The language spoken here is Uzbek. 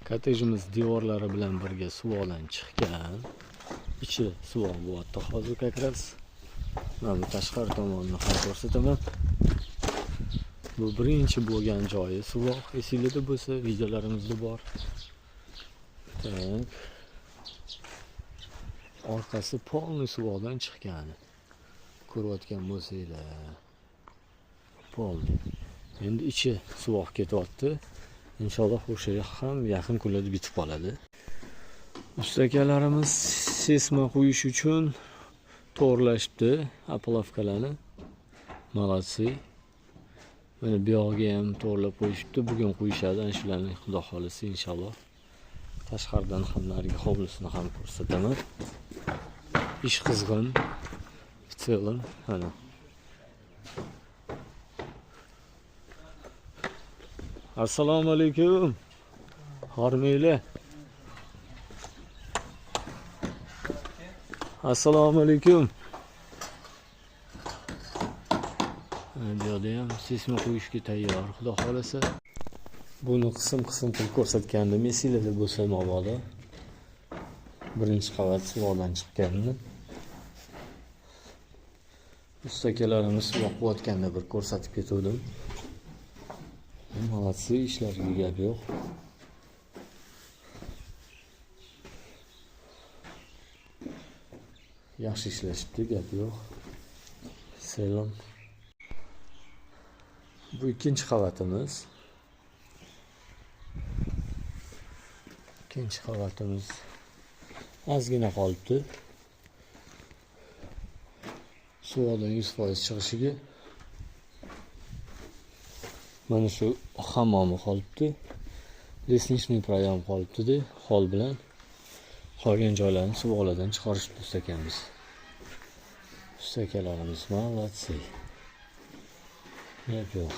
Kottejimiz devorlari bilan birga suvoqdan chiqqan. İçi suvoq bo'lyapti hozir kakras. Mana bu tashqari tomonini ham ko'rsataman. Bu birinchi bo'lgan joyi suvoq. Esingizda bo'lsa, videolarimizda bor. Tak. Orqasi polniy suvoqdan chiqqan. Ko'rayotgan bo'lsanglar. Polniy. Endi ichi suvoq ketyapti. İnşallah o'sha ham yaqin kunlarda bitib qoladi. Ustakalarimiz sesma qo'yish uchun to'g'rilashibdi aplavkalarni. Молодцы. Mana bu yog'iga ham to'g'rilab qo'yishibdi. Bugun qo'yishadi, ana shularni xudo xolisa inshaalloh. Tashqaridan ham narigi hovlisini ham ko'rsataman. Ish qizg'in. Bitilin, ana. Assalomu alaykum. Hormaylar. Assalomu alaykum. Bu yerda ham sesma qo'yishga tayyor, xudo xolasa. Buni qism-qism qilib ko'rsatgandim. Esingizda bo'lsa mabodo. Birinchi qavat suvoqdan chiqqanini. Ustakalarimiz suvoq bo'layotganda bir ko'rsatib ketdim. Молодцы, ishlariga gap yo'q. Yaxshi ishlashibdi, gap yo'q. Selam. Bu ikkinchi qavatimiz. İkinci qavatimiz ozgina qolibdi. Suvoqdan 100% chiqishiga. Mana shu hammomi qolibdi. Lesnичный proyam qolibdi-da, hol bilan qolgan joylarni suvoqlardan chiqarishni istaganmiz. Ustakalarimiz молодцы. Gap yo'q.